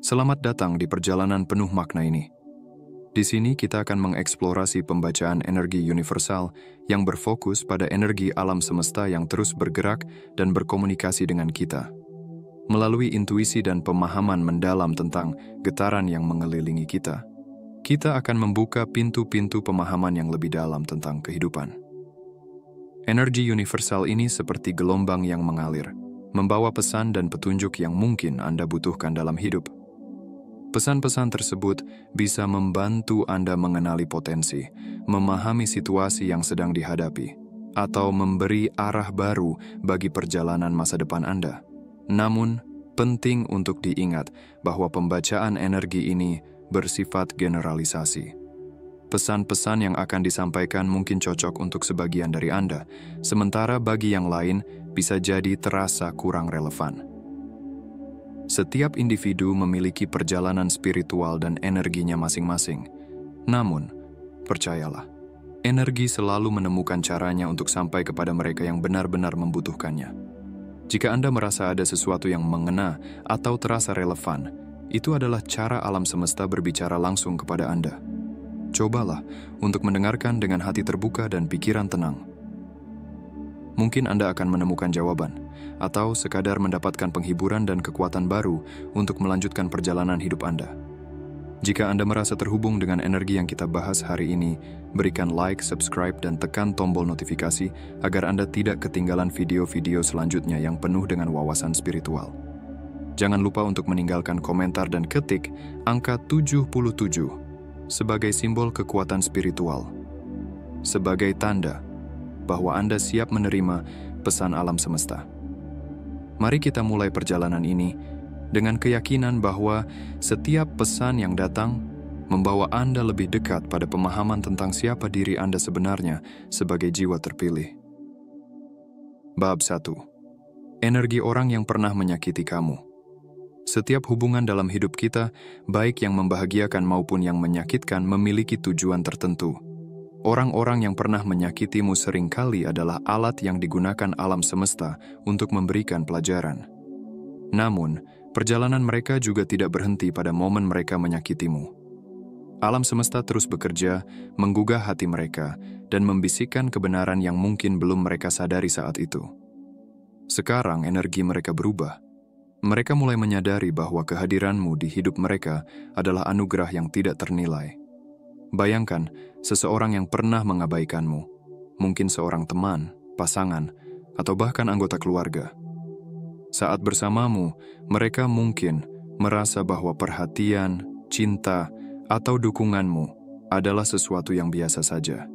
Selamat datang di perjalanan penuh makna ini. Di sini kita akan mengeksplorasi pembacaan energi universal yang berfokus pada energi alam semesta yang terus bergerak dan berkomunikasi dengan kita. Melalui intuisi dan pemahaman mendalam tentang getaran yang mengelilingi kita, kita akan membuka pintu-pintu pemahaman yang lebih dalam tentang kehidupan. Energi universal ini seperti gelombang yang mengalir, membawa pesan dan petunjuk yang mungkin Anda butuhkan dalam hidup. Pesan-pesan tersebut bisa membantu Anda mengenali potensi, memahami situasi yang sedang dihadapi, atau memberi arah baru bagi perjalanan masa depan Anda. Namun, penting untuk diingat bahwa pembacaan energi ini bersifat generalisasi. Pesan-pesan yang akan disampaikan mungkin cocok untuk sebagian dari Anda, sementara bagi yang lain bisa jadi terasa kurang relevan. Setiap individu memiliki perjalanan spiritual dan energinya masing-masing. Namun, percayalah, energi selalu menemukan caranya untuk sampai kepada mereka yang benar-benar membutuhkannya. Jika Anda merasa ada sesuatu yang mengena atau terasa relevan, itu adalah cara alam semesta berbicara langsung kepada Anda. Cobalah untuk mendengarkan dengan hati terbuka dan pikiran tenang. Mungkin Anda akan menemukan jawaban, atau sekadar mendapatkan penghiburan dan kekuatan baru untuk melanjutkan perjalanan hidup Anda. Jika Anda merasa terhubung dengan energi yang kita bahas hari ini, berikan like, subscribe, dan tekan tombol notifikasi agar Anda tidak ketinggalan video-video selanjutnya yang penuh dengan wawasan spiritual. Jangan lupa untuk meninggalkan komentar dan ketik angka 77 sebagai simbol kekuatan spiritual, sebagai tanda bahwa Anda siap menerima pesan alam semesta. Mari kita mulai perjalanan ini dengan keyakinan bahwa setiap pesan yang datang membawa Anda lebih dekat pada pemahaman tentang siapa diri Anda sebenarnya sebagai jiwa terpilih. Bab 1. Energi orang yang pernah menyakiti kamu. Setiap hubungan dalam hidup kita, baik yang membahagiakan maupun yang menyakitkan, memiliki tujuan tertentu. Orang-orang yang pernah menyakitimu seringkali adalah alat yang digunakan alam semesta untuk memberikan pelajaran. Namun, perjalanan mereka juga tidak berhenti pada momen mereka menyakitimu. Alam semesta terus bekerja, menggugah hati mereka, dan membisikkan kebenaran yang mungkin belum mereka sadari saat itu. Sekarang energi mereka berubah. Mereka mulai menyadari bahwa kehadiranmu di hidup mereka adalah anugerah yang tidak ternilai. Bayangkan seseorang yang pernah mengabaikanmu, mungkin seorang teman, pasangan, atau bahkan anggota keluarga. Saat bersamamu, mereka mungkin merasa bahwa perhatian, cinta, atau dukunganmu adalah sesuatu yang biasa saja.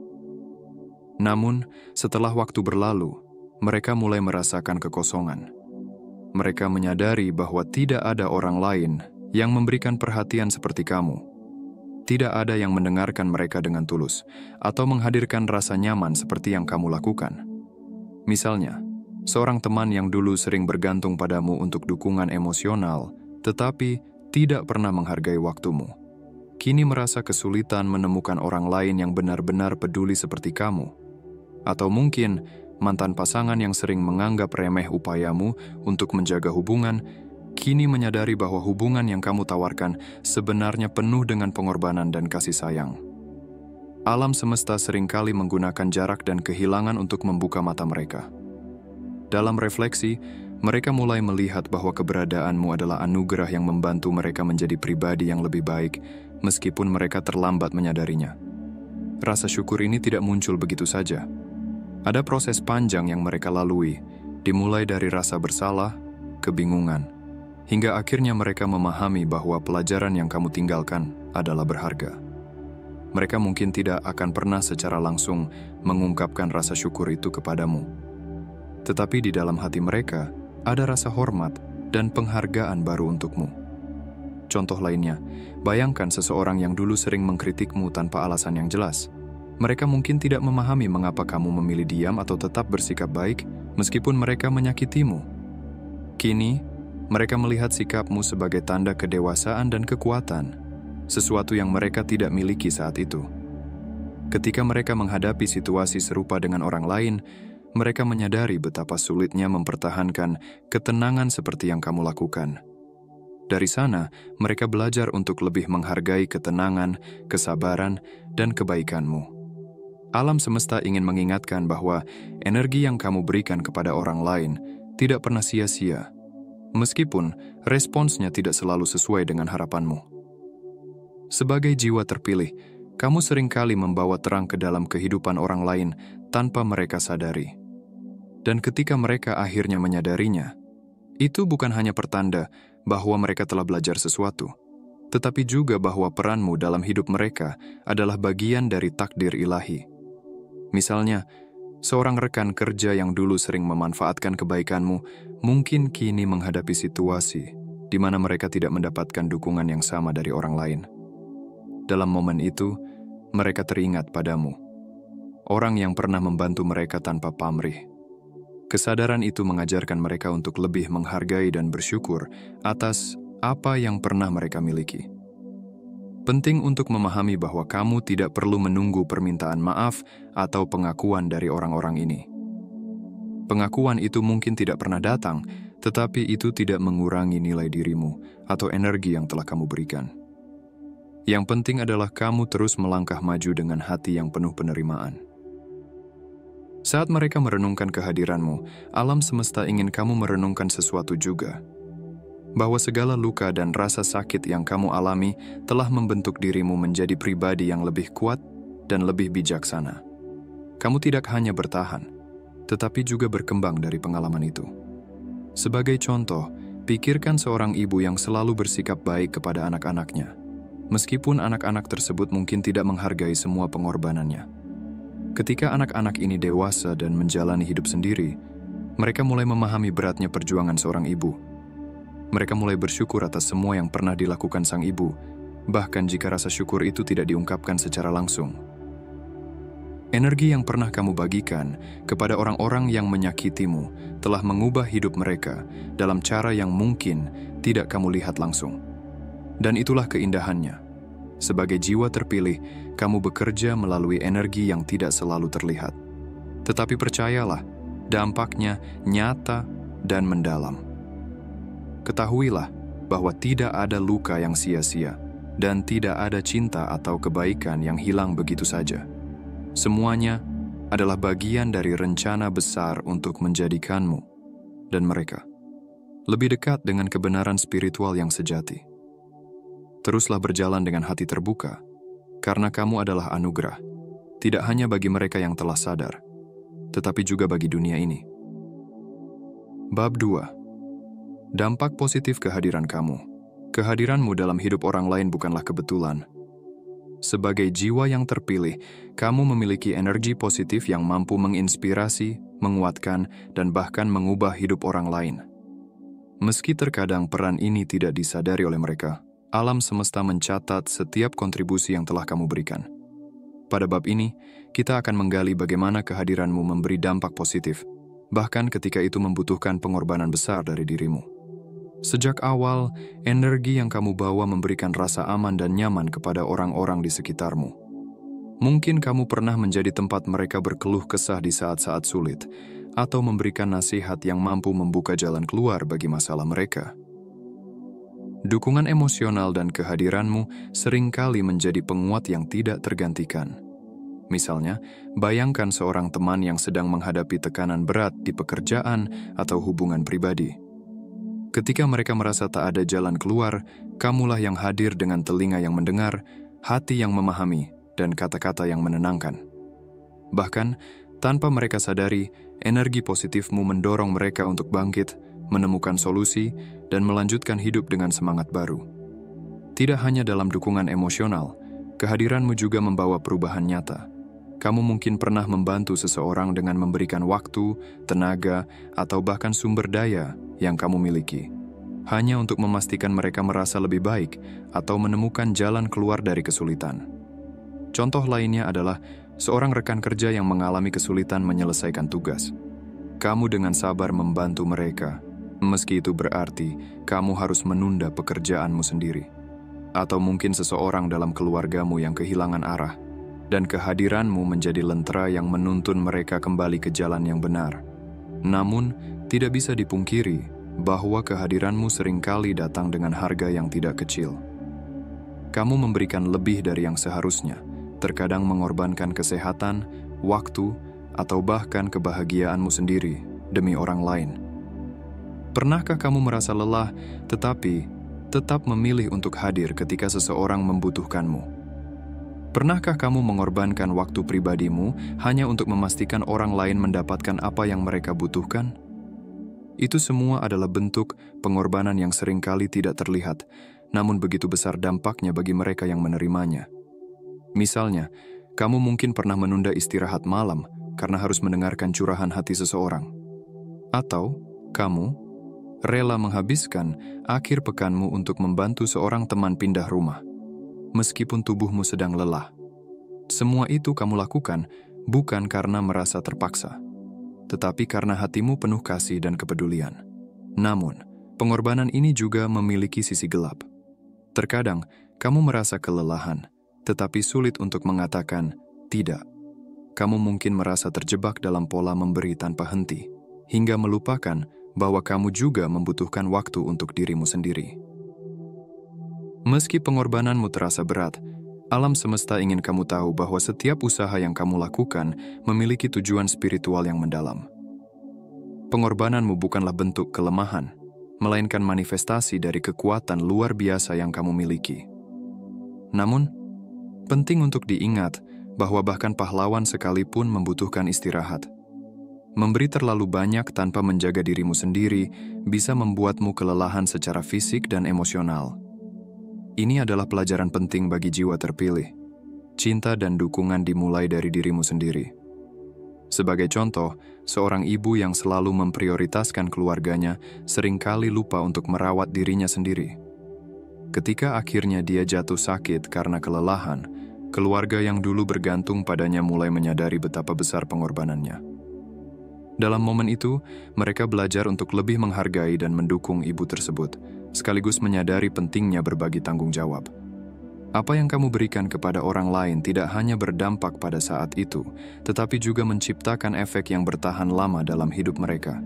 Namun, setelah waktu berlalu, mereka mulai merasakan kekosongan. Mereka menyadari bahwa tidak ada orang lain yang memberikan perhatian seperti kamu. Tidak ada yang mendengarkan mereka dengan tulus atau menghadirkan rasa nyaman seperti yang kamu lakukan. Misalnya, seorang teman yang dulu sering bergantung padamu untuk dukungan emosional, tetapi tidak pernah menghargai waktumu, kini merasa kesulitan menemukan orang lain yang benar-benar peduli seperti kamu. Atau mungkin mantan pasangan yang sering menganggap remeh upayamu untuk menjaga hubungan, kini menyadari bahwa hubungan yang kamu tawarkan sebenarnya penuh dengan pengorbanan dan kasih sayang. Alam semesta seringkali menggunakan jarak dan kehilangan untuk membuka mata mereka. Dalam refleksi, mereka mulai melihat bahwa keberadaanmu adalah anugerah yang membantu mereka menjadi pribadi yang lebih baik, meskipun mereka terlambat menyadarinya. Rasa syukur ini tidak muncul begitu saja. Ada proses panjang yang mereka lalui, dimulai dari rasa bersalah, kebingungan, hingga akhirnya mereka memahami bahwa pelajaran yang kamu tinggalkan adalah berharga. Mereka mungkin tidak akan pernah secara langsung mengungkapkan rasa syukur itu kepadamu. Tetapi di dalam hati mereka, ada rasa hormat dan penghargaan baru untukmu. Contoh lainnya, bayangkan seseorang yang dulu sering mengkritikmu tanpa alasan yang jelas. Mereka mungkin tidak memahami mengapa kamu memilih diam atau tetap bersikap baik meskipun mereka menyakitimu. Kini, mereka melihat sikapmu sebagai tanda kedewasaan dan kekuatan, sesuatu yang mereka tidak miliki saat itu. Ketika mereka menghadapi situasi serupa dengan orang lain, mereka menyadari betapa sulitnya mempertahankan ketenangan seperti yang kamu lakukan. Dari sana, mereka belajar untuk lebih menghargai ketenangan, kesabaran, dan kebaikanmu. Alam semesta ingin mengingatkan bahwa energi yang kamu berikan kepada orang lain tidak pernah sia-sia, meskipun responsnya tidak selalu sesuai dengan harapanmu. Sebagai jiwa terpilih, kamu seringkali membawa terang ke dalam kehidupan orang lain tanpa mereka sadari. Dan ketika mereka akhirnya menyadarinya, itu bukan hanya pertanda bahwa mereka telah belajar sesuatu, tetapi juga bahwa peranmu dalam hidup mereka adalah bagian dari takdir ilahi. Misalnya, seorang rekan kerja yang dulu sering memanfaatkan kebaikanmu mungkin kini menghadapi situasi di mana mereka tidak mendapatkan dukungan yang sama dari orang lain. Dalam momen itu, mereka teringat padamu, orang yang pernah membantu mereka tanpa pamrih. Kesadaran itu mengajarkan mereka untuk lebih menghargai dan bersyukur atas apa yang pernah mereka miliki. Penting untuk memahami bahwa kamu tidak perlu menunggu permintaan maaf atau pengakuan dari orang-orang ini. Pengakuan itu mungkin tidak pernah datang, tetapi itu tidak mengurangi nilai dirimu atau energi yang telah kamu berikan. Yang penting adalah kamu terus melangkah maju dengan hati yang penuh penerimaan. Saat mereka merenungkan kehadiranmu, alam semesta ingin kamu merenungkan sesuatu juga. Bahwa segala luka dan rasa sakit yang kamu alami telah membentuk dirimu menjadi pribadi yang lebih kuat dan lebih bijaksana. Kamu tidak hanya bertahan, tetapi juga berkembang dari pengalaman itu. Sebagai contoh, pikirkan seorang ibu yang selalu bersikap baik kepada anak-anaknya, meskipun anak-anak tersebut mungkin tidak menghargai semua pengorbanannya. Ketika anak-anak ini dewasa dan menjalani hidup sendiri, mereka mulai memahami beratnya perjuangan seorang ibu. Mereka mulai bersyukur atas semua yang pernah dilakukan sang ibu, bahkan jika rasa syukur itu tidak diungkapkan secara langsung. Energi yang pernah kamu bagikan kepada orang-orang yang menyakitimu telah mengubah hidup mereka dalam cara yang mungkin tidak kamu lihat langsung. Dan itulah keindahannya. Sebagai jiwa terpilih, kamu bekerja melalui energi yang tidak selalu terlihat. Tetapi percayalah, dampaknya nyata dan mendalam. Ketahuilah bahwa tidak ada luka yang sia-sia dan tidak ada cinta atau kebaikan yang hilang begitu saja. Semuanya adalah bagian dari rencana besar untuk menjadikanmu dan mereka lebih dekat dengan kebenaran spiritual yang sejati. Teruslah berjalan dengan hati terbuka, karena kamu adalah anugerah, tidak hanya bagi mereka yang telah sadar, tetapi juga bagi dunia ini. Bab 2. Dampak positif kehadiran kamu. Kehadiranmu dalam hidup orang lain bukanlah kebetulan. Sebagai jiwa yang terpilih, kamu memiliki energi positif yang mampu menginspirasi, menguatkan, dan bahkan mengubah hidup orang lain. Meski terkadang peran ini tidak disadari oleh mereka, alam semesta mencatat setiap kontribusi yang telah kamu berikan. Pada bab ini, kita akan menggali bagaimana kehadiranmu memberi dampak positif, bahkan ketika itu membutuhkan pengorbanan besar dari dirimu. Sejak awal, energi yang kamu bawa memberikan rasa aman dan nyaman kepada orang-orang di sekitarmu. Mungkin kamu pernah menjadi tempat mereka berkeluh kesah di saat-saat sulit, atau memberikan nasihat yang mampu membuka jalan keluar bagi masalah mereka. Dukungan emosional dan kehadiranmu seringkali menjadi penguat yang tidak tergantikan. Misalnya, bayangkan seorang teman yang sedang menghadapi tekanan berat di pekerjaan atau hubungan pribadi. Ketika mereka merasa tak ada jalan keluar, kamulah yang hadir dengan telinga yang mendengar, hati yang memahami, dan kata-kata yang menenangkan. Bahkan, tanpa mereka sadari, energi positifmu mendorong mereka untuk bangkit, menemukan solusi, dan melanjutkan hidup dengan semangat baru. Tidak hanya dalam dukungan emosional, kehadiranmu juga membawa perubahan nyata. Kamu mungkin pernah membantu seseorang dengan memberikan waktu, tenaga, atau bahkan sumber daya yang kamu miliki, hanya untuk memastikan mereka merasa lebih baik atau menemukan jalan keluar dari kesulitan. Contoh lainnya adalah seorang rekan kerja yang mengalami kesulitan menyelesaikan tugas. Kamu dengan sabar membantu mereka, meski itu berarti kamu harus menunda pekerjaanmu sendiri. Atau mungkin seseorang dalam keluargamu yang kehilangan arah, dan kehadiranmu menjadi lentera yang menuntun mereka kembali ke jalan yang benar. Namun, tidak bisa dipungkiri bahwa kehadiranmu seringkali datang dengan harga yang tidak kecil. Kamu memberikan lebih dari yang seharusnya, terkadang mengorbankan kesehatan, waktu, atau bahkan kebahagiaanmu sendiri demi orang lain. Pernahkah kamu merasa lelah, tetapi tetap memilih untuk hadir ketika seseorang membutuhkanmu? Pernahkah kamu mengorbankan waktu pribadimu hanya untuk memastikan orang lain mendapatkan apa yang mereka butuhkan? Itu semua adalah bentuk pengorbanan yang seringkali tidak terlihat, namun begitu besar dampaknya bagi mereka yang menerimanya. Misalnya, kamu mungkin pernah menunda istirahat malam karena harus mendengarkan curahan hati seseorang. Atau, kamu rela menghabiskan akhir pekanmu untuk membantu seorang teman pindah rumah, meskipun tubuhmu sedang lelah. Semua itu kamu lakukan bukan karena merasa terpaksa, tetapi karena hatimu penuh kasih dan kepedulian. Namun, pengorbanan ini juga memiliki sisi gelap. Terkadang, kamu merasa kelelahan, tetapi sulit untuk mengatakan tidak. Kamu mungkin merasa terjebak dalam pola memberi tanpa henti, hingga melupakan bahwa kamu juga membutuhkan waktu untuk dirimu sendiri. Meski pengorbananmu terasa berat, alam semesta ingin kamu tahu bahwa setiap usaha yang kamu lakukan memiliki tujuan spiritual yang mendalam. Pengorbananmu bukanlah bentuk kelemahan, melainkan manifestasi dari kekuatan luar biasa yang kamu miliki. Namun, penting untuk diingat bahwa bahkan pahlawan sekalipun membutuhkan istirahat. Memberi terlalu banyak tanpa menjaga dirimu sendiri bisa membuatmu kelelahan secara fisik dan emosional. Ini adalah pelajaran penting bagi jiwa terpilih. Cinta dan dukungan dimulai dari dirimu sendiri. Sebagai contoh, seorang ibu yang selalu memprioritaskan keluarganya seringkali lupa untuk merawat dirinya sendiri. Ketika akhirnya dia jatuh sakit karena kelelahan, keluarga yang dulu bergantung padanya mulai menyadari betapa besar pengorbanannya. Dalam momen itu, mereka belajar untuk lebih menghargai dan mendukung ibu tersebut, sekaligus menyadari pentingnya berbagi tanggung jawab. Apa yang kamu berikan kepada orang lain tidak hanya berdampak pada saat itu, tetapi juga menciptakan efek yang bertahan lama dalam hidup mereka.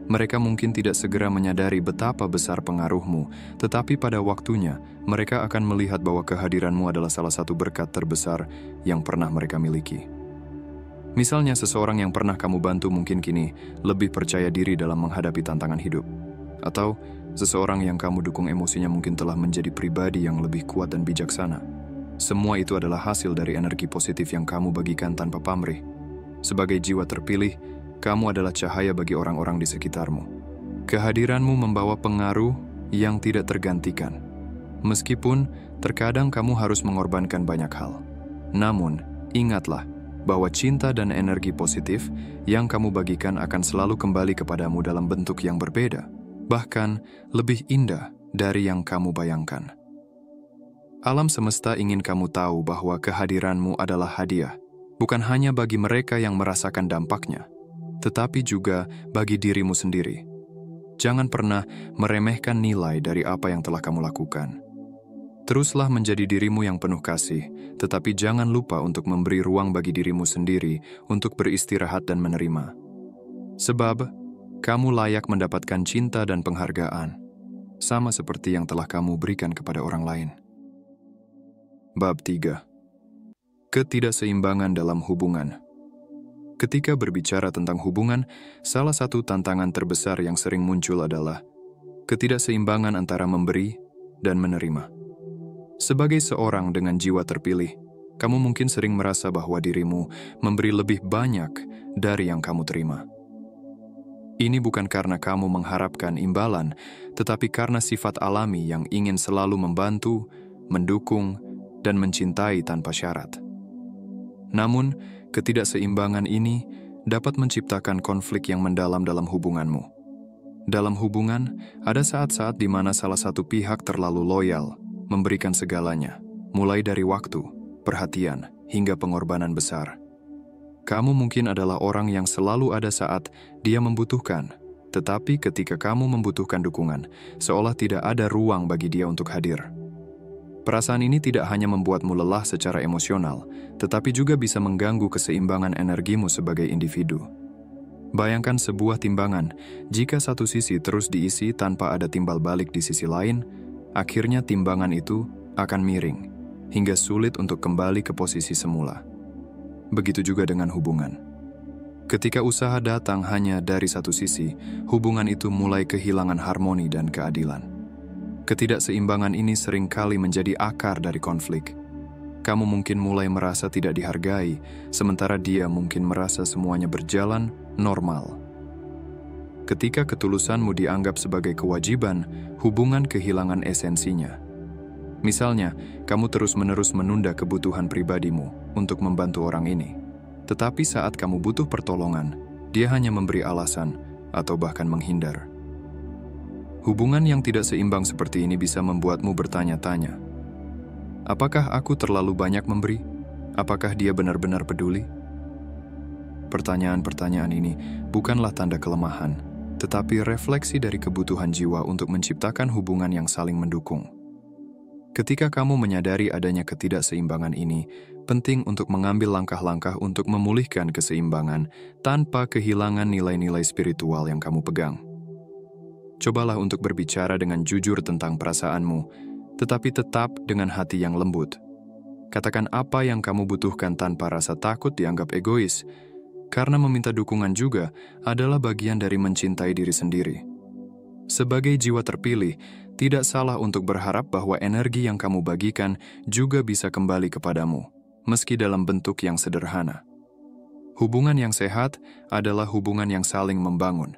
Mereka mungkin tidak segera menyadari betapa besar pengaruhmu, tetapi pada waktunya, mereka akan melihat bahwa kehadiranmu adalah salah satu berkat terbesar yang pernah mereka miliki. Misalnya, seseorang yang pernah kamu bantu mungkin kini lebih percaya diri dalam menghadapi tantangan hidup. Atau, seseorang yang kamu dukung emosinya mungkin telah menjadi pribadi yang lebih kuat dan bijaksana. Semua itu adalah hasil dari energi positif yang kamu bagikan tanpa pamrih. Sebagai jiwa terpilih, kamu adalah cahaya bagi orang-orang di sekitarmu. Kehadiranmu membawa pengaruh yang tidak tergantikan. Meskipun terkadang kamu harus mengorbankan banyak hal. Namun, ingatlah bahwa cinta dan energi positif yang kamu bagikan akan selalu kembali kepadamu dalam bentuk yang berbeda, bahkan lebih indah dari yang kamu bayangkan. Alam semesta ingin kamu tahu bahwa kehadiranmu adalah hadiah, bukan hanya bagi mereka yang merasakan dampaknya, tetapi juga bagi dirimu sendiri. Jangan pernah meremehkan nilai dari apa yang telah kamu lakukan. Teruslah menjadi dirimu yang penuh kasih, tetapi jangan lupa untuk memberi ruang bagi dirimu sendiri untuk beristirahat dan menerima. Sebab, kamu layak mendapatkan cinta dan penghargaan, sama seperti yang telah kamu berikan kepada orang lain. Bab 3. Ketidakseimbangan dalam hubungan. Ketika berbicara tentang hubungan, salah satu tantangan terbesar yang sering muncul adalah ketidakseimbangan antara memberi dan menerima. Sebagai seorang dengan jiwa terpilih, kamu mungkin sering merasa bahwa dirimu memberi lebih banyak dari yang kamu terima. Ini bukan karena kamu mengharapkan imbalan, tetapi karena sifat alami yang ingin selalu membantu, mendukung, dan mencintai tanpa syarat. Namun, ketidakseimbangan ini dapat menciptakan konflik yang mendalam dalam hubunganmu. Dalam hubungan, ada saat-saat di mana salah satu pihak terlalu loyal, memberikan segalanya, mulai dari waktu, perhatian, hingga pengorbanan besar. Kamu mungkin adalah orang yang selalu ada saat dia membutuhkan, tetapi ketika kamu membutuhkan dukungan, seolah tidak ada ruang bagi dia untuk hadir. Perasaan ini tidak hanya membuatmu lelah secara emosional, tetapi juga bisa mengganggu keseimbangan energimu sebagai individu. Bayangkan sebuah timbangan, jika satu sisi terus diisi tanpa ada timbal balik di sisi lain, akhirnya timbangan itu akan miring, hingga sulit untuk kembali ke posisi semula. Begitu juga dengan hubungan. Ketika usaha datang hanya dari satu sisi, hubungan itu mulai kehilangan harmoni dan keadilan. Ketidakseimbangan ini seringkali menjadi akar dari konflik. Kamu mungkin mulai merasa tidak dihargai, sementara dia mungkin merasa semuanya berjalan normal. Ketika ketulusanmu dianggap sebagai kewajiban, hubungan kehilangan esensinya. Misalnya, kamu terus-menerus menunda kebutuhan pribadimu untuk membantu orang ini. Tetapi saat kamu butuh pertolongan, dia hanya memberi alasan atau bahkan menghindar. Hubungan yang tidak seimbang seperti ini bisa membuatmu bertanya-tanya, apakah aku terlalu banyak memberi? Apakah dia benar-benar peduli? Pertanyaan-pertanyaan ini bukanlah tanda kelemahan, tetapi refleksi dari kebutuhan jiwa untuk menciptakan hubungan yang saling mendukung. Ketika kamu menyadari adanya ketidakseimbangan ini, penting untuk mengambil langkah-langkah untuk memulihkan keseimbangan tanpa kehilangan nilai-nilai spiritual yang kamu pegang. Cobalah untuk berbicara dengan jujur tentang perasaanmu, tetapi tetap dengan hati yang lembut. Katakan apa yang kamu butuhkan tanpa rasa takut dianggap egois, karena meminta dukungan juga adalah bagian dari mencintai diri sendiri. Sebagai jiwa terpilih, tidak salah untuk berharap bahwa energi yang kamu bagikan juga bisa kembali kepadamu, meski dalam bentuk yang sederhana. Hubungan yang sehat adalah hubungan yang saling membangun,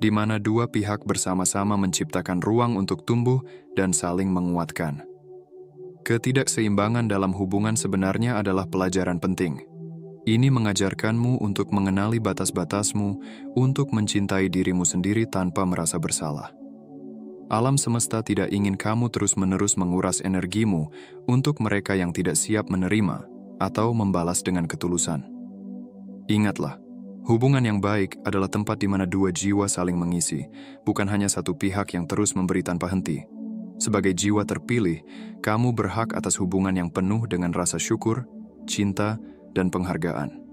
di mana dua pihak bersama-sama menciptakan ruang untuk tumbuh dan saling menguatkan. Ketidakseimbangan dalam hubungan sebenarnya adalah pelajaran penting. Ini mengajarkanmu untuk mengenali batas-batasmu, untuk mencintai dirimu sendiri tanpa merasa bersalah. Alam semesta tidak ingin kamu terus-menerus menguras energimu untuk mereka yang tidak siap menerima atau membalas dengan ketulusan. Ingatlah, hubungan yang baik adalah tempat di mana dua jiwa saling mengisi, bukan hanya satu pihak yang terus memberi tanpa henti. Sebagai jiwa terpilih, kamu berhak atas hubungan yang penuh dengan rasa syukur, cinta, dan penghargaan.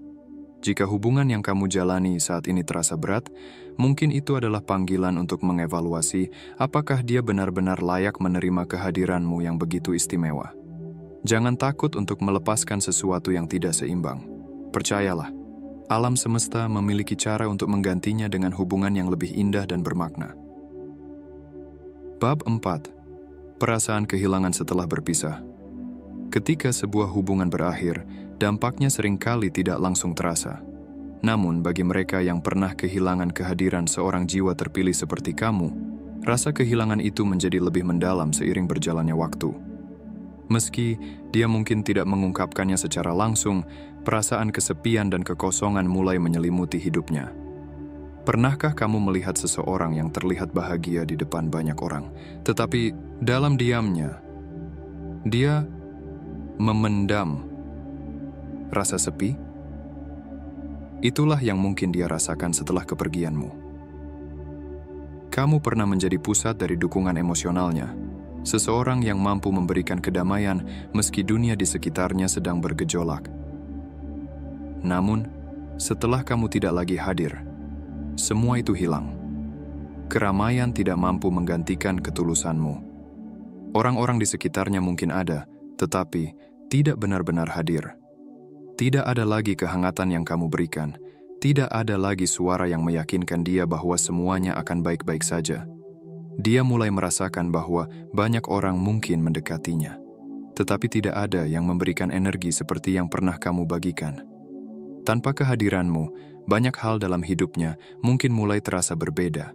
Jika hubungan yang kamu jalani saat ini terasa berat, mungkin itu adalah panggilan untuk mengevaluasi apakah dia benar-benar layak menerima kehadiranmu yang begitu istimewa. Jangan takut untuk melepaskan sesuatu yang tidak seimbang. Percayalah, alam semesta memiliki cara untuk menggantinya dengan hubungan yang lebih indah dan bermakna. Bab 4. Perasaan kehilangan setelah berpisah. Ketika sebuah hubungan berakhir, dampaknya seringkali tidak langsung terasa. Namun, bagi mereka yang pernah kehilangan kehadiran seorang jiwa terpilih seperti kamu, rasa kehilangan itu menjadi lebih mendalam seiring berjalannya waktu. Meski dia mungkin tidak mengungkapkannya secara langsung, perasaan kesepian dan kekosongan mulai menyelimuti hidupnya. Pernahkah kamu melihat seseorang yang terlihat bahagia di depan banyak orang, tetapi dalam diamnya, dia memendam rasa sepi? Itulah yang mungkin dia rasakan setelah kepergianmu. Kamu pernah menjadi pusat dari dukungan emosionalnya, seseorang yang mampu memberikan kedamaian meski dunia di sekitarnya sedang bergejolak. Namun, setelah kamu tidak lagi hadir, semua itu hilang. Keramaian tidak mampu menggantikan ketulusanmu. Orang-orang di sekitarnya mungkin ada, tetapi tidak benar-benar hadir. Tidak ada lagi kehangatan yang kamu berikan. Tidak ada lagi suara yang meyakinkan dia bahwa semuanya akan baik-baik saja. Dia mulai merasakan bahwa banyak orang mungkin mendekatinya, tetapi tidak ada yang memberikan energi seperti yang pernah kamu bagikan. Tanpa kehadiranmu, banyak hal dalam hidupnya mungkin mulai terasa berbeda.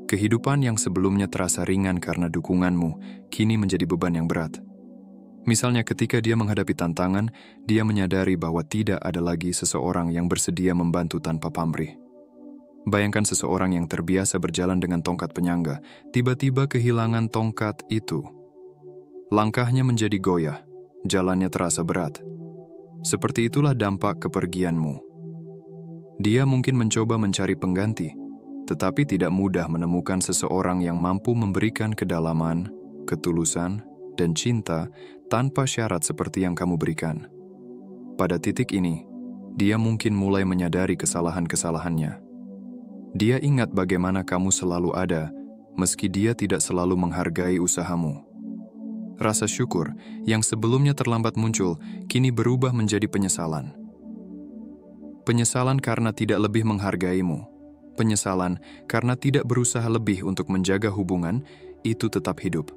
Kehidupan yang sebelumnya terasa ringan karena dukunganmu, kini menjadi beban yang berat. Misalnya ketika dia menghadapi tantangan, dia menyadari bahwa tidak ada lagi seseorang yang bersedia membantu tanpa pamrih. Bayangkan seseorang yang terbiasa berjalan dengan tongkat penyangga, tiba-tiba kehilangan tongkat itu. Langkahnya menjadi goyah, jalannya terasa berat. Seperti itulah dampak kepergianmu. Dia mungkin mencoba mencari pengganti, tetapi tidak mudah menemukan seseorang yang mampu memberikan kedalaman, ketulusan, dan cinta tanpa syarat seperti yang kamu berikan. Pada titik ini, dia mungkin mulai menyadari kesalahan-kesalahannya. Dia ingat bagaimana kamu selalu ada, meski dia tidak selalu menghargai usahamu. Rasa syukur yang sebelumnya terlambat muncul, kini berubah menjadi penyesalan. Penyesalan karena tidak lebih menghargaimu. Penyesalan karena tidak berusaha lebih untuk menjaga hubungan, itu tetap hidup.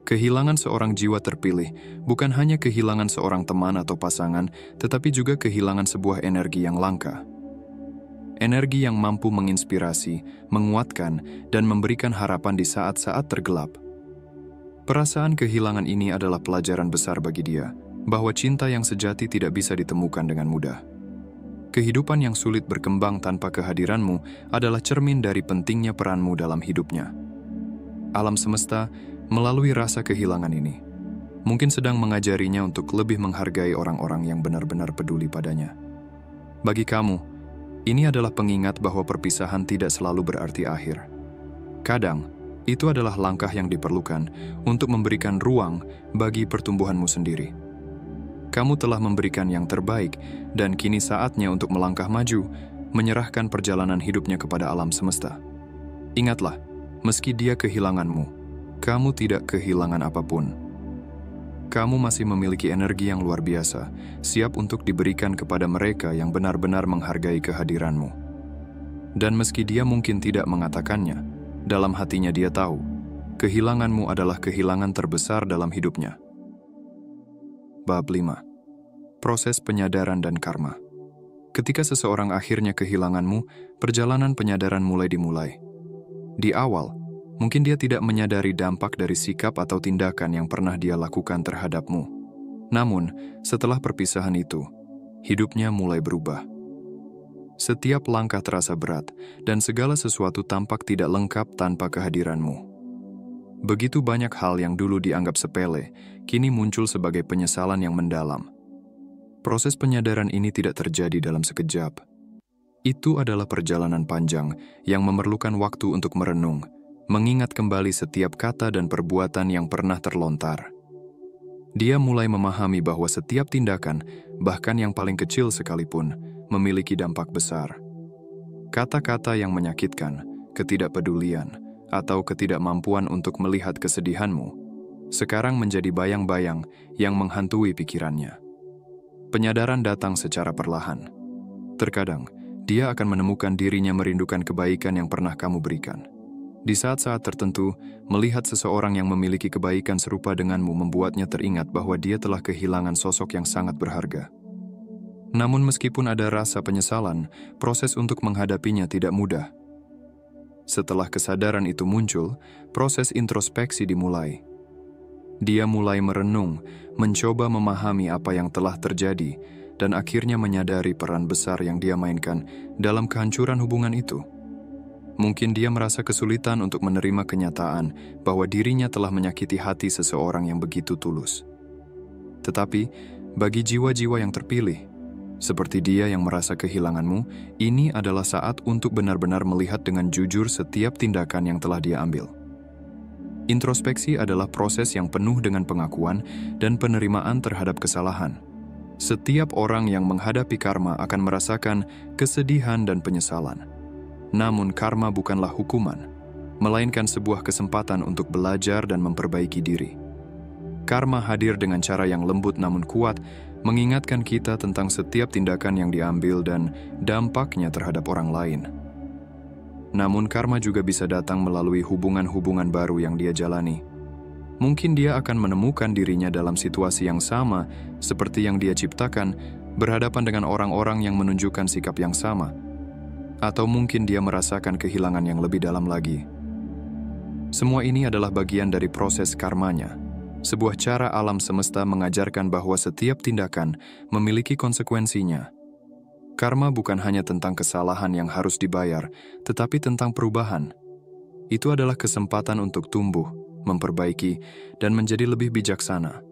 Kehilangan seorang jiwa terpilih bukan hanya kehilangan seorang teman atau pasangan, tetapi juga kehilangan sebuah energi yang langka. Energi yang mampu menginspirasi, menguatkan, dan memberikan harapan di saat-saat tergelap. Perasaan kehilangan ini adalah pelajaran besar bagi dia, bahwa cinta yang sejati tidak bisa ditemukan dengan mudah. Kehidupan yang sulit berkembang tanpa kehadiranmu adalah cermin dari pentingnya peranmu dalam hidupnya. Alam semesta, melalui rasa kehilangan ini, mungkin sedang mengajarinya untuk lebih menghargai orang-orang yang benar-benar peduli padanya. Bagi kamu, ini adalah pengingat bahwa perpisahan tidak selalu berarti akhir. Kadang, itu adalah langkah yang diperlukan untuk memberikan ruang bagi pertumbuhanmu sendiri. Kamu telah memberikan yang terbaik, dan kini saatnya untuk melangkah maju, menyerahkan perjalanan hidupnya kepada alam semesta. Ingatlah, meski dia kehilanganmu, kamu tidak kehilangan apapun. Kamu masih memiliki energi yang luar biasa, siap untuk diberikan kepada mereka yang benar-benar menghargai kehadiranmu. Dan meski dia mungkin tidak mengatakannya, dalam hatinya dia tahu, kehilanganmu adalah kehilangan terbesar dalam hidupnya. Bab 5. Proses penyadaran dan karma. Ketika seseorang akhirnya kehilanganmu, perjalanan penyadaran mulai dimulai. Di awal, mungkin dia tidak menyadari dampak dari sikap atau tindakan yang pernah dia lakukan terhadapmu. Namun, setelah perpisahan itu, hidupnya mulai berubah. Setiap langkah terasa berat, dan segala sesuatu tampak tidak lengkap tanpa kehadiranmu. Begitu banyak hal yang dulu dianggap sepele, kini muncul sebagai penyesalan yang mendalam. Proses penyadaran ini tidak terjadi dalam sekejap. Itu adalah perjalanan panjang yang memerlukan waktu untuk merenung, mengingat kembali setiap kata dan perbuatan yang pernah terlontar. Dia mulai memahami bahwa setiap tindakan, bahkan yang paling kecil sekalipun, memiliki dampak besar. Kata-kata yang menyakitkan, ketidakpedulian, atau ketidakmampuan untuk melihat kesedihanmu, sekarang menjadi bayang-bayang yang menghantui pikirannya. Penyadaran datang secara perlahan. Terkadang, dia akan menemukan dirinya merindukan kebaikan yang pernah kamu berikan. Di saat-saat tertentu, melihat seseorang yang memiliki kebaikan serupa denganmu membuatnya teringat bahwa dia telah kehilangan sosok yang sangat berharga. Namun meskipun ada rasa penyesalan, proses untuk menghadapinya tidak mudah. Setelah kesadaran itu muncul, proses introspeksi dimulai. Dia mulai merenung, mencoba memahami apa yang telah terjadi, dan akhirnya menyadari peran besar yang dia mainkan dalam kehancuran hubungan itu. Mungkin dia merasa kesulitan untuk menerima kenyataan bahwa dirinya telah menyakiti hati seseorang yang begitu tulus. Tetapi, bagi jiwa-jiwa yang terpilih, seperti dia yang merasa kehilanganmu, ini adalah saat untuk benar-benar melihat dengan jujur setiap tindakan yang telah dia ambil. Introspeksi adalah proses yang penuh dengan pengakuan dan penerimaan terhadap kesalahan. Setiap orang yang menghadapi karma akan merasakan kesedihan dan penyesalan. Namun karma bukanlah hukuman, melainkan sebuah kesempatan untuk belajar dan memperbaiki diri. Karma hadir dengan cara yang lembut namun kuat, mengingatkan kita tentang setiap tindakan yang diambil dan dampaknya terhadap orang lain. Namun karma juga bisa datang melalui hubungan-hubungan baru yang dia jalani. Mungkin dia akan menemukan dirinya dalam situasi yang sama seperti yang dia ciptakan, berhadapan dengan orang-orang yang menunjukkan sikap yang sama. Atau mungkin dia merasakan kehilangan yang lebih dalam lagi. Semua ini adalah bagian dari proses karmanya. Sebuah cara alam semesta mengajarkan bahwa setiap tindakan memiliki konsekuensinya. Karma bukan hanya tentang kesalahan yang harus dibayar, tetapi tentang perubahan. Itu adalah kesempatan untuk tumbuh, memperbaiki, dan menjadi lebih bijaksana.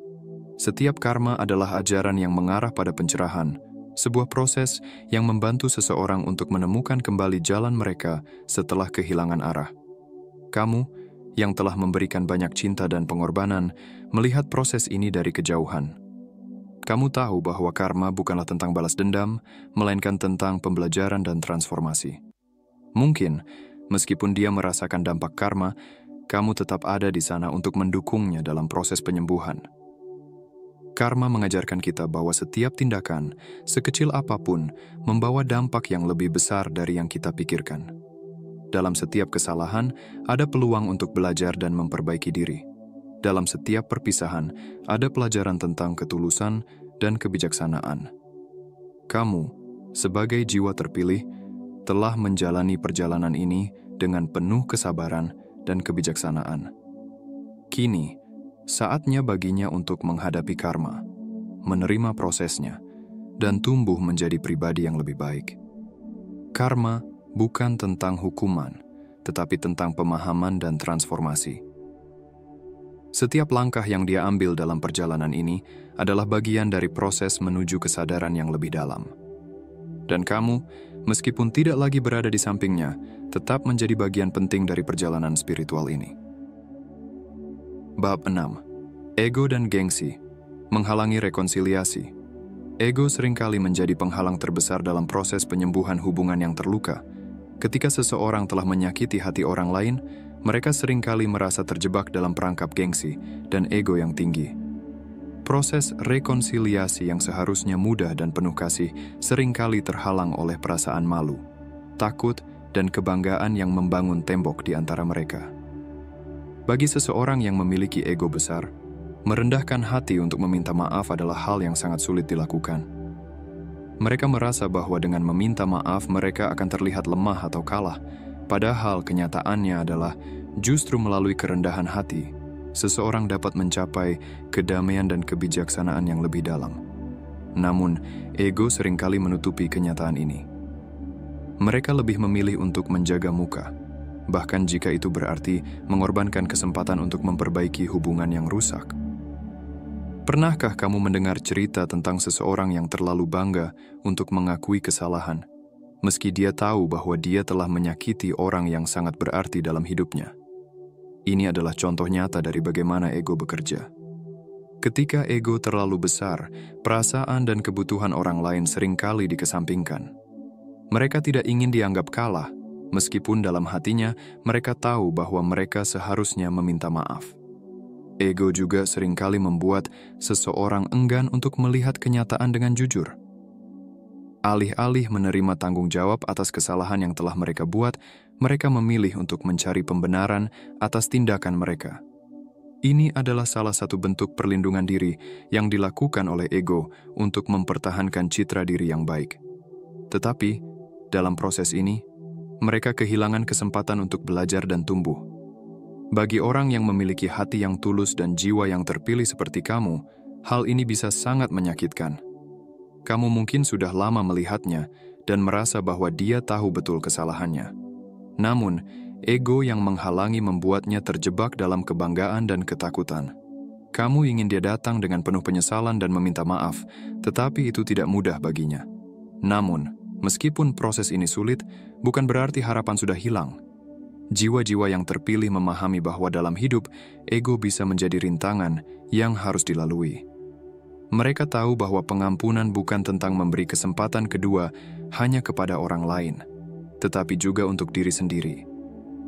Setiap karma adalah ajaran yang mengarah pada pencerahan, sebuah proses yang membantu seseorang untuk menemukan kembali jalan mereka setelah kehilangan arah. Kamu, yang telah memberikan banyak cinta dan pengorbanan, melihat proses ini dari kejauhan. Kamu tahu bahwa karma bukanlah tentang balas dendam, melainkan tentang pembelajaran dan transformasi. Mungkin, meskipun dia merasakan dampak karma, kamu tetap ada di sana untuk mendukungnya dalam proses penyembuhan. Karma mengajarkan kita bahwa setiap tindakan, sekecil apapun, membawa dampak yang lebih besar dari yang kita pikirkan. Dalam setiap kesalahan, ada peluang untuk belajar dan memperbaiki diri. Dalam setiap perpisahan, ada pelajaran tentang ketulusan dan kebijaksanaan. Kamu, sebagai jiwa terpilih, telah menjalani perjalanan ini dengan penuh kesabaran dan kebijaksanaan. Kini, saatnya baginya untuk menghadapi karma, menerima prosesnya, dan tumbuh menjadi pribadi yang lebih baik. Karma bukan tentang hukuman, tetapi tentang pemahaman dan transformasi. Setiap langkah yang dia ambil dalam perjalanan ini adalah bagian dari proses menuju kesadaran yang lebih dalam. Dan kamu, meskipun tidak lagi berada di sampingnya, tetap menjadi bagian penting dari perjalanan spiritual ini. Bab 6. Ego dan gengsi menghalangi rekonsiliasi. Ego seringkali menjadi penghalang terbesar dalam proses penyembuhan hubungan yang terluka. Ketika seseorang telah menyakiti hati orang lain, mereka seringkali merasa terjebak dalam perangkap gengsi dan ego yang tinggi. Proses rekonsiliasi yang seharusnya mudah dan penuh kasih seringkali terhalang oleh perasaan malu, takut, dan kebanggaan yang membangun tembok di antara mereka. Bagi seseorang yang memiliki ego besar, merendahkan hati untuk meminta maaf adalah hal yang sangat sulit dilakukan. Mereka merasa bahwa dengan meminta maaf mereka akan terlihat lemah atau kalah, padahal kenyataannya adalah justru melalui kerendahan hati, seseorang dapat mencapai kedamaian dan kebijaksanaan yang lebih dalam. Namun, ego seringkali menutupi kenyataan ini. Mereka lebih memilih untuk menjaga muka, bahkan jika itu berarti mengorbankan kesempatan untuk memperbaiki hubungan yang rusak. Pernahkah kamu mendengar cerita tentang seseorang yang terlalu bangga untuk mengakui kesalahan, meski dia tahu bahwa dia telah menyakiti orang yang sangat berarti dalam hidupnya? Ini adalah contoh nyata dari bagaimana ego bekerja. Ketika ego terlalu besar, perasaan dan kebutuhan orang lain seringkali dikesampingkan. Mereka tidak ingin dianggap kalah, meskipun dalam hatinya mereka tahu bahwa mereka seharusnya meminta maaf. Ego juga seringkali membuat seseorang enggan untuk melihat kenyataan dengan jujur. Alih-alih menerima tanggung jawab atas kesalahan yang telah mereka buat, mereka memilih untuk mencari pembenaran atas tindakan mereka. Ini adalah salah satu bentuk perlindungan diri yang dilakukan oleh ego untuk mempertahankan citra diri yang baik. Tetapi, dalam proses ini, mereka kehilangan kesempatan untuk belajar dan tumbuh. Bagi orang yang memiliki hati yang tulus dan jiwa yang terpilih seperti kamu, hal ini bisa sangat menyakitkan. Kamu mungkin sudah lama melihatnya dan merasa bahwa dia tahu betul kesalahannya. Namun, ego yang menghalangi membuatnya terjebak dalam kebanggaan dan ketakutan. Kamu ingin dia datang dengan penuh penyesalan dan meminta maaf, tetapi itu tidak mudah baginya. Namun, meskipun proses ini sulit, bukan berarti harapan sudah hilang. Jiwa-jiwa yang terpilih memahami bahwa dalam hidup, ego bisa menjadi rintangan yang harus dilalui. Mereka tahu bahwa pengampunan bukan tentang memberi kesempatan kedua hanya kepada orang lain, tetapi juga untuk diri sendiri.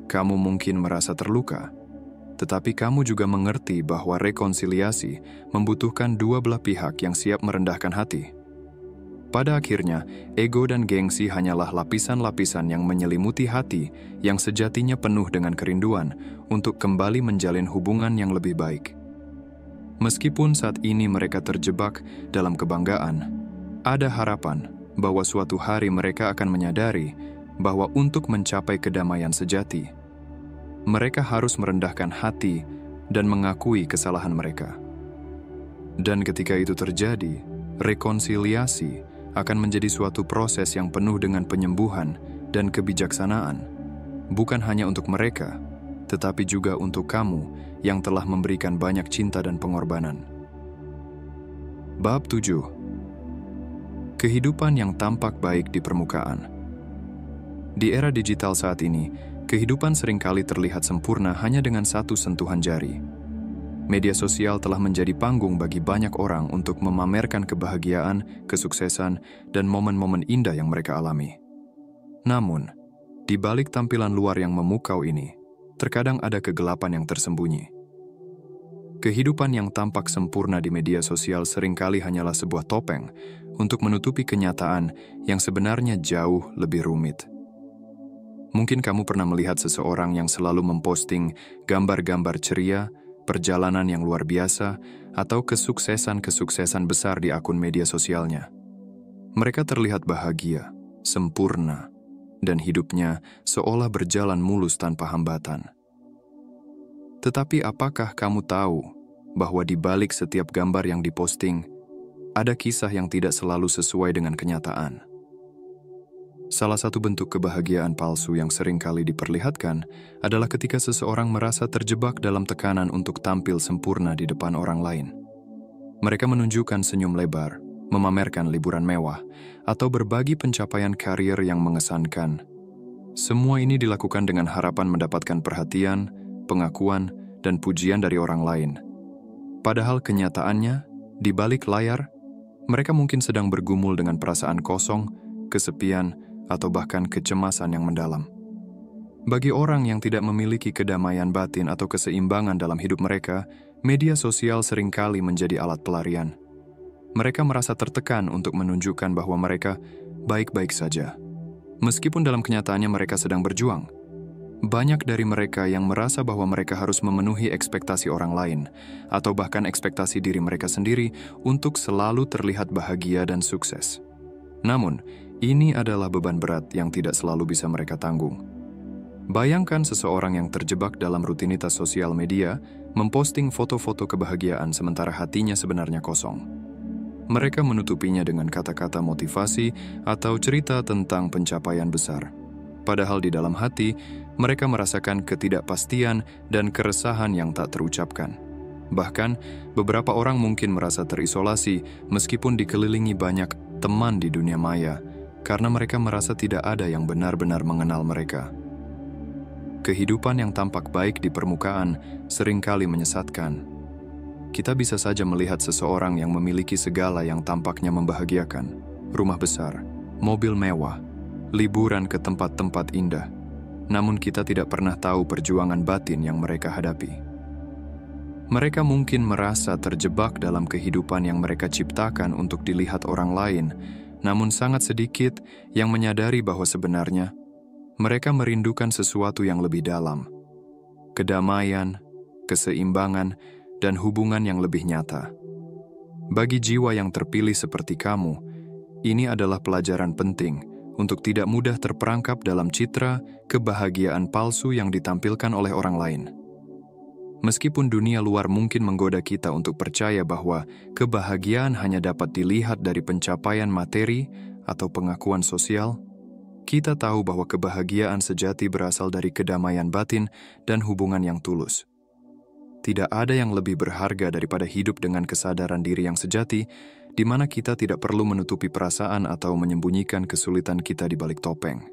Kamu mungkin merasa terluka, tetapi kamu juga mengerti bahwa rekonsiliasi membutuhkan dua belah pihak yang siap merendahkan hati. Pada akhirnya, ego dan gengsi hanyalah lapisan-lapisan yang menyelimuti hati yang sejatinya penuh dengan kerinduan untuk kembali menjalin hubungan yang lebih baik. Meskipun saat ini mereka terjebak dalam kebanggaan, ada harapan bahwa suatu hari mereka akan menyadari bahwa untuk mencapai kedamaian sejati, mereka harus merendahkan hati dan mengakui kesalahan mereka. Dan ketika itu terjadi, rekonsiliasi akan menjadi suatu proses yang penuh dengan penyembuhan dan kebijaksanaan, bukan hanya untuk mereka, tetapi juga untuk kamu yang telah memberikan banyak cinta dan pengorbanan. Bab 7. Kehidupan yang tampak baik di permukaan. Di era digital saat ini, kehidupan seringkali terlihat sempurna hanya dengan satu sentuhan jari. Media sosial telah menjadi panggung bagi banyak orang untuk memamerkan kebahagiaan, kesuksesan, dan momen-momen indah yang mereka alami. Namun, Di balik tampilan luar yang memukau ini, terkadang ada kegelapan yang tersembunyi. Kehidupan yang tampak sempurna di media sosial seringkali hanyalah sebuah topeng untuk menutupi kenyataan yang sebenarnya jauh lebih rumit. Mungkin kamu pernah melihat seseorang yang selalu memposting gambar-gambar ceria, perjalanan yang luar biasa, atau kesuksesan-kesuksesan besar di akun media sosialnya. Mereka terlihat bahagia, sempurna, dan hidupnya seolah berjalan mulus tanpa hambatan. Tetapi apakah kamu tahu bahwa di balik setiap gambar yang diposting, ada kisah yang tidak selalu sesuai dengan kenyataan? Salah satu bentuk kebahagiaan palsu yang sering kali diperlihatkan adalah ketika seseorang merasa terjebak dalam tekanan untuk tampil sempurna di depan orang lain. Mereka menunjukkan senyum lebar, memamerkan liburan mewah, atau berbagi pencapaian karir yang mengesankan. Semua ini dilakukan dengan harapan mendapatkan perhatian, pengakuan, dan pujian dari orang lain. Padahal kenyataannya, di balik layar, mereka mungkin sedang bergumul dengan perasaan kosong, kesepian, atau bahkan kecemasan yang mendalam. Bagi orang yang tidak memiliki kedamaian batin atau keseimbangan dalam hidup mereka, media sosial seringkali menjadi alat pelarian. Mereka merasa tertekan untuk menunjukkan bahwa mereka baik-baik saja. Meskipun dalam kenyataannya mereka sedang berjuang. Banyak dari mereka yang merasa bahwa mereka harus memenuhi ekspektasi orang lain, atau bahkan ekspektasi diri mereka sendiri untuk selalu terlihat bahagia dan sukses. Namun, ini adalah beban berat yang tidak selalu bisa mereka tanggung. Bayangkan seseorang yang terjebak dalam rutinitas sosial media, memposting foto-foto kebahagiaan sementara hatinya sebenarnya kosong. Mereka menutupinya dengan kata-kata motivasi atau cerita tentang pencapaian besar. Padahal di dalam hati, mereka merasakan ketidakpastian dan keresahan yang tak terucapkan. Bahkan, beberapa orang mungkin merasa terisolasi meskipun dikelilingi banyak teman di dunia maya, karena mereka merasa tidak ada yang benar-benar mengenal mereka. Kehidupan yang tampak baik di permukaan seringkali menyesatkan. Kita bisa saja melihat seseorang yang memiliki segala yang tampaknya membahagiakan, rumah besar, mobil mewah, liburan ke tempat-tempat indah, namun kita tidak pernah tahu perjuangan batin yang mereka hadapi. Mereka mungkin merasa terjebak dalam kehidupan yang mereka ciptakan untuk dilihat orang lain, namun sangat sedikit yang menyadari bahwa sebenarnya mereka merindukan sesuatu yang lebih dalam. Kedamaian, keseimbangan, dan hubungan yang lebih nyata. Bagi jiwa yang terpilih seperti kamu, ini adalah pelajaran penting untuk tidak mudah terperangkap dalam citra kebahagiaan palsu yang ditampilkan oleh orang lain. Meskipun dunia luar mungkin menggoda kita untuk percaya bahwa kebahagiaan hanya dapat dilihat dari pencapaian materi atau pengakuan sosial, kita tahu bahwa kebahagiaan sejati berasal dari kedamaian batin dan hubungan yang tulus. Tidak ada yang lebih berharga daripada hidup dengan kesadaran diri yang sejati, di mana kita tidak perlu menutupi perasaan atau menyembunyikan kesulitan kita di balik topeng.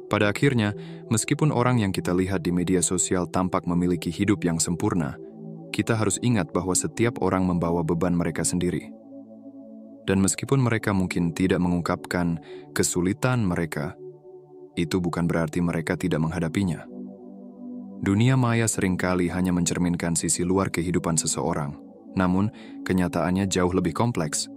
Pada akhirnya, meskipun orang yang kita lihat di media sosial tampak memiliki hidup yang sempurna, kita harus ingat bahwa setiap orang membawa beban mereka sendiri. Dan meskipun mereka mungkin tidak mengungkapkan kesulitan mereka, itu bukan berarti mereka tidak menghadapinya. Dunia maya seringkali hanya mencerminkan sisi luar kehidupan seseorang, namun kenyataannya jauh lebih kompleks.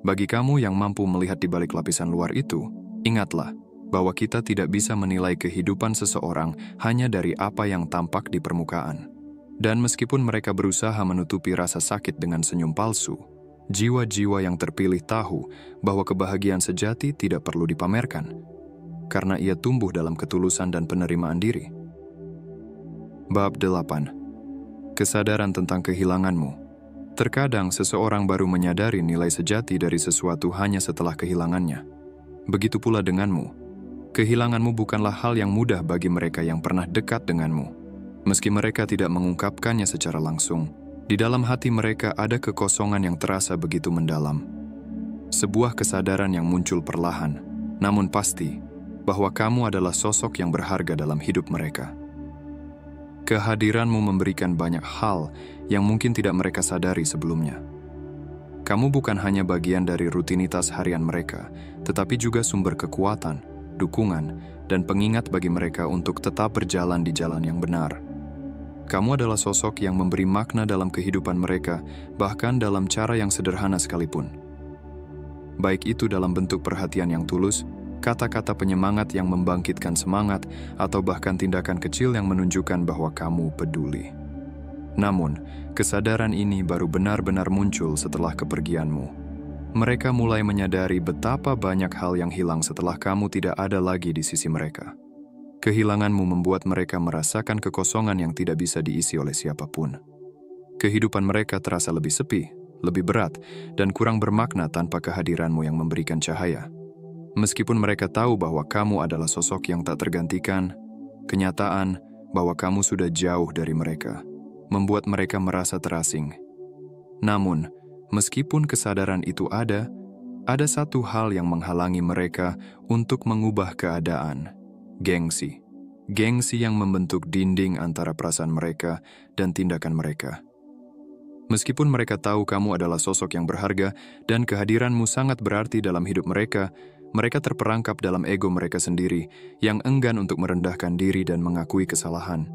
Bagi kamu yang mampu melihat di balik lapisan luar itu, ingatlah bahwa kita tidak bisa menilai kehidupan seseorang hanya dari apa yang tampak di permukaan. Dan meskipun mereka berusaha menutupi rasa sakit dengan senyum palsu, jiwa-jiwa yang terpilih tahu bahwa kebahagiaan sejati tidak perlu dipamerkan, karena ia tumbuh dalam ketulusan dan penerimaan diri. Bab 8. Kesadaran tentang kehilanganmu. Terkadang seseorang baru menyadari nilai sejati dari sesuatu hanya setelah kehilangannya. Begitu pula denganmu. Kehilanganmu bukanlah hal yang mudah bagi mereka yang pernah dekat denganmu. Meski mereka tidak mengungkapkannya secara langsung, di dalam hati mereka ada kekosongan yang terasa begitu mendalam. Sebuah kesadaran yang muncul perlahan, namun pasti, bahwa kamu adalah sosok yang berharga dalam hidup mereka. Kehadiranmu memberikan banyak hal yang mungkin tidak mereka sadari sebelumnya. Kamu bukan hanya bagian dari rutinitas harian mereka, tetapi juga sumber kekuatan, dukungan, dan pengingat bagi mereka untuk tetap berjalan di jalan yang benar. Kamu adalah sosok yang memberi makna dalam kehidupan mereka, bahkan dalam cara yang sederhana sekalipun. Baik itu dalam bentuk perhatian yang tulus, kata-kata penyemangat yang membangkitkan semangat, atau bahkan tindakan kecil yang menunjukkan bahwa kamu peduli. Namun, kesadaran ini baru benar-benar muncul setelah kepergianmu. Mereka mulai menyadari betapa banyak hal yang hilang setelah kamu tidak ada lagi di sisi mereka. Kehilanganmu membuat mereka merasakan kekosongan yang tidak bisa diisi oleh siapapun. Kehidupan mereka terasa lebih sepi, lebih berat, dan kurang bermakna tanpa kehadiranmu yang memberikan cahaya. Meskipun mereka tahu bahwa kamu adalah sosok yang tak tergantikan, kenyataan bahwa kamu sudah jauh dari mereka membuat mereka merasa terasing. Namun, meskipun kesadaran itu ada satu hal yang menghalangi mereka untuk mengubah keadaan. Gengsi. Gengsi yang membentuk dinding antara perasaan mereka dan tindakan mereka. Meskipun mereka tahu kamu adalah sosok yang berharga dan kehadiranmu sangat berarti dalam hidup mereka, mereka terperangkap dalam ego mereka sendiri yang enggan untuk merendahkan diri dan mengakui kesalahan.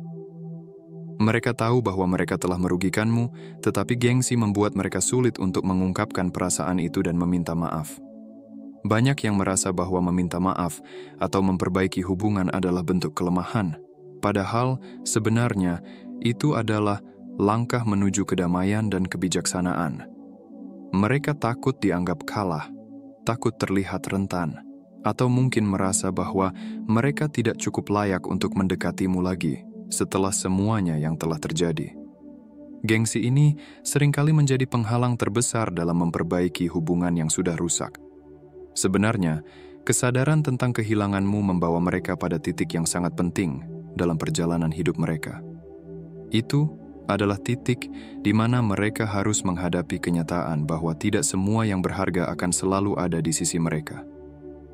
Mereka tahu bahwa mereka telah merugikanmu, tetapi gengsi membuat mereka sulit untuk mengungkapkan perasaan itu dan meminta maaf. Banyak yang merasa bahwa meminta maaf atau memperbaiki hubungan adalah bentuk kelemahan, padahal sebenarnya itu adalah langkah menuju kedamaian dan kebijaksanaan. Mereka takut dianggap kalah, takut terlihat rentan, atau mungkin merasa bahwa mereka tidak cukup layak untuk mendekatimu lagi setelah semuanya yang telah terjadi. Gengsi ini seringkali menjadi penghalang terbesar dalam memperbaiki hubungan yang sudah rusak. Sebenarnya, kesadaran tentang kehilanganmu membawa mereka pada titik yang sangat penting dalam perjalanan hidup mereka. Itu adalah titik di mana mereka harus menghadapi kenyataan bahwa tidak semua yang berharga akan selalu ada di sisi mereka.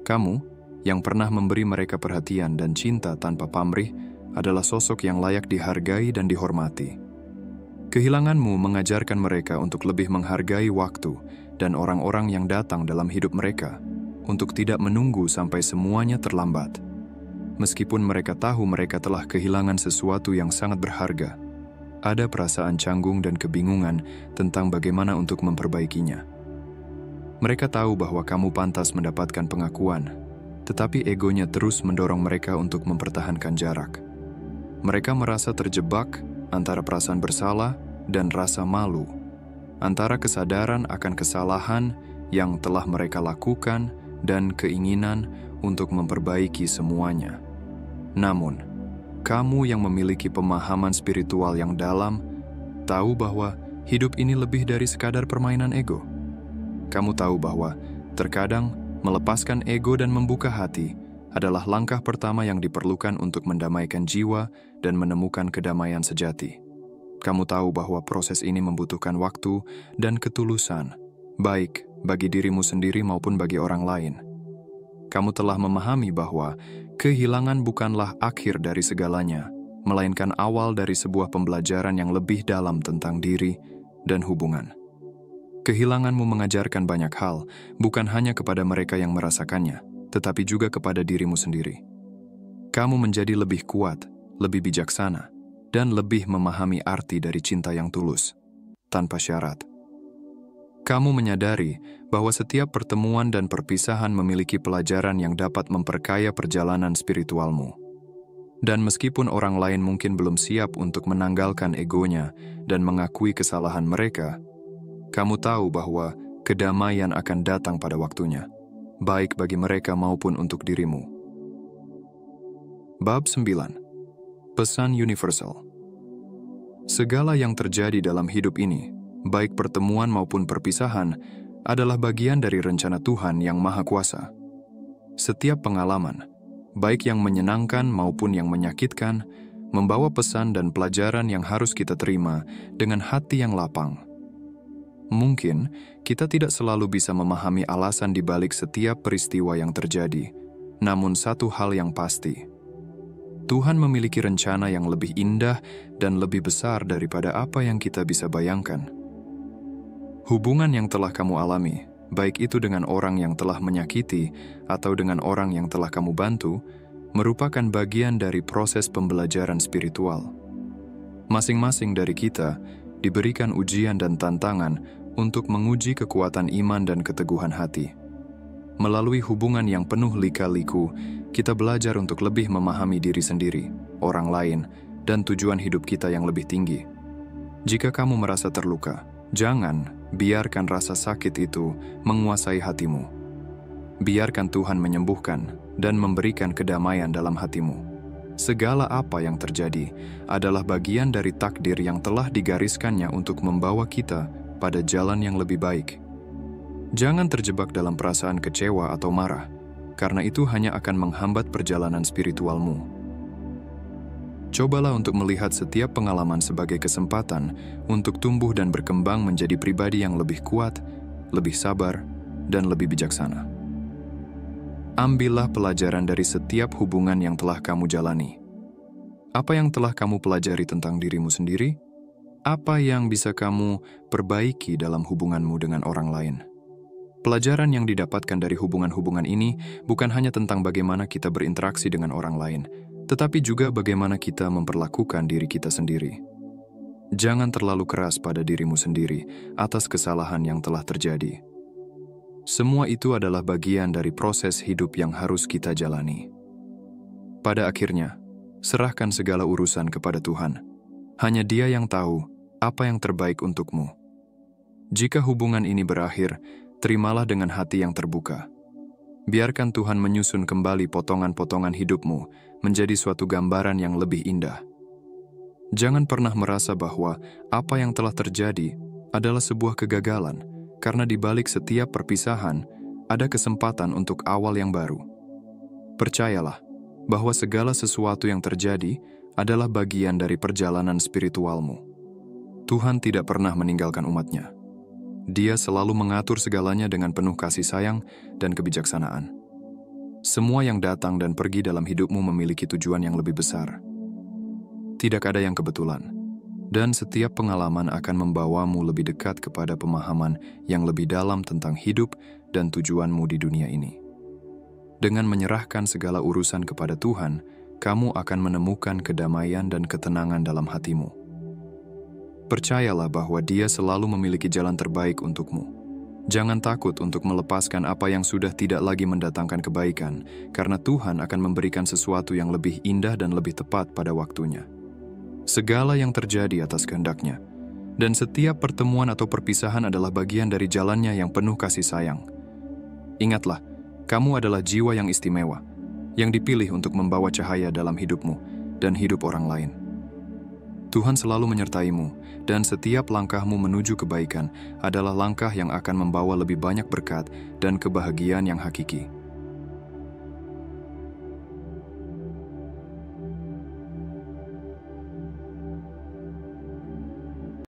Kamu, yang pernah memberi mereka perhatian dan cinta tanpa pamrih, adalah sosok yang layak dihargai dan dihormati. Kehilanganmu mengajarkan mereka untuk lebih menghargai waktu dan orang-orang yang datang dalam hidup mereka, untuk tidak menunggu sampai semuanya terlambat. Meskipun mereka tahu mereka telah kehilangan sesuatu yang sangat berharga, ada perasaan canggung dan kebingungan tentang bagaimana untuk memperbaikinya. Mereka tahu bahwa kamu pantas mendapatkan pengakuan, tetapi egonya terus mendorong mereka untuk mempertahankan jarak. Mereka merasa terjebak antara perasaan bersalah dan rasa malu, antara kesadaran akan kesalahan yang telah mereka lakukan dan keinginan untuk memperbaiki semuanya. Namun, kamu yang memiliki pemahaman spiritual yang dalam, tahu bahwa hidup ini lebih dari sekadar permainan ego. Kamu tahu bahwa terkadang melepaskan ego dan membuka hati adalah langkah pertama yang diperlukan untuk mendamaikan jiwa dan menemukan kedamaian sejati. Kamu tahu bahwa proses ini membutuhkan waktu dan ketulusan, baik bagi dirimu sendiri maupun bagi orang lain. Kamu telah memahami bahwa kehilangan bukanlah akhir dari segalanya, melainkan awal dari sebuah pembelajaran yang lebih dalam tentang diri dan hubungan. Kehilanganmu mengajarkan banyak hal, bukan hanya kepada mereka yang merasakannya, tetapi juga kepada dirimu sendiri. Kamu menjadi lebih kuat, lebih bijaksana, dan lebih memahami arti dari cinta yang tulus, tanpa syarat. Kamu menyadari bahwa setiap pertemuan dan perpisahan memiliki pelajaran yang dapat memperkaya perjalanan spiritualmu. Dan meskipun orang lain mungkin belum siap untuk menanggalkan egonya dan mengakui kesalahan mereka, kamu tahu bahwa kedamaian akan datang pada waktunya, baik bagi mereka maupun untuk dirimu. Bab 9. Pesan Universal. Segala yang terjadi dalam hidup ini, baik pertemuan maupun perpisahan, adalah bagian dari rencana Tuhan yang Maha Kuasa. Setiap pengalaman, baik yang menyenangkan maupun yang menyakitkan, membawa pesan dan pelajaran yang harus kita terima dengan hati yang lapang. Mungkin kita tidak selalu bisa memahami alasan di balik setiap peristiwa yang terjadi, namun satu hal yang pasti, Tuhan memiliki rencana yang lebih indah dan lebih besar daripada apa yang kita bisa bayangkan. Hubungan yang telah kamu alami, baik itu dengan orang yang telah menyakiti atau dengan orang yang telah kamu bantu, merupakan bagian dari proses pembelajaran spiritual. Masing-masing dari kita diberikan ujian dan tantangan untuk menguji kekuatan iman dan keteguhan hati. Melalui hubungan yang penuh lika-liku, kita belajar untuk lebih memahami diri sendiri, orang lain, dan tujuan hidup kita yang lebih tinggi. Jika kamu merasa terluka, jangan biarkan rasa sakit itu menguasai hatimu. Biarkan Tuhan menyembuhkan dan memberikan kedamaian dalam hatimu. Segala apa yang terjadi adalah bagian dari takdir yang telah digariskannya untuk membawa kita pada jalan yang lebih baik. Jangan terjebak dalam perasaan kecewa atau marah, karena itu hanya akan menghambat perjalanan spiritualmu. Cobalah untuk melihat setiap pengalaman sebagai kesempatan untuk tumbuh dan berkembang menjadi pribadi yang lebih kuat, lebih sabar, dan lebih bijaksana. Ambillah pelajaran dari setiap hubungan yang telah kamu jalani. Apa yang telah kamu pelajari tentang dirimu sendiri? Apa yang bisa kamu perbaiki dalam hubunganmu dengan orang lain? Pelajaran yang didapatkan dari hubungan-hubungan ini bukan hanya tentang bagaimana kita berinteraksi dengan orang lain, tetapi juga bagaimana kita memperlakukan diri kita sendiri. Jangan terlalu keras pada dirimu sendiri atas kesalahan yang telah terjadi. Semua itu adalah bagian dari proses hidup yang harus kita jalani. Pada akhirnya, serahkan segala urusan kepada Tuhan. Hanya Dia yang tahu apa yang terbaik untukmu. Jika hubungan ini berakhir, terimalah dengan hati yang terbuka. Biarkan Tuhan menyusun kembali potongan-potongan hidupmu menjadi suatu gambaran yang lebih indah. Jangan pernah merasa bahwa apa yang telah terjadi adalah sebuah kegagalan, karena di balik setiap perpisahan ada kesempatan untuk awal yang baru. Percayalah bahwa segala sesuatu yang terjadi adalah bagian dari perjalanan spiritualmu. Tuhan tidak pernah meninggalkan umat-Nya. Dia selalu mengatur segalanya dengan penuh kasih sayang dan kebijaksanaan. Semua yang datang dan pergi dalam hidupmu memiliki tujuan yang lebih besar. Tidak ada yang kebetulan, dan setiap pengalaman akan membawamu lebih dekat kepada pemahaman yang lebih dalam tentang hidup dan tujuanmu di dunia ini. Dengan menyerahkan segala urusan kepada Tuhan, kamu akan menemukan kedamaian dan ketenangan dalam hatimu. Percayalah bahwa Dia selalu memiliki jalan terbaik untukmu. Jangan takut untuk melepaskan apa yang sudah tidak lagi mendatangkan kebaikan, karena Tuhan akan memberikan sesuatu yang lebih indah dan lebih tepat pada waktunya. Segala yang terjadi atas kehendak-Nya, dan setiap pertemuan atau perpisahan adalah bagian dari jalannya yang penuh kasih sayang. Ingatlah, kamu adalah jiwa yang istimewa, yang dipilih untuk membawa cahaya dalam hidupmu dan hidup orang lain. Tuhan selalu menyertaimu, dan setiap langkahmu menuju kebaikan adalah langkah yang akan membawa lebih banyak berkat dan kebahagiaan yang hakiki.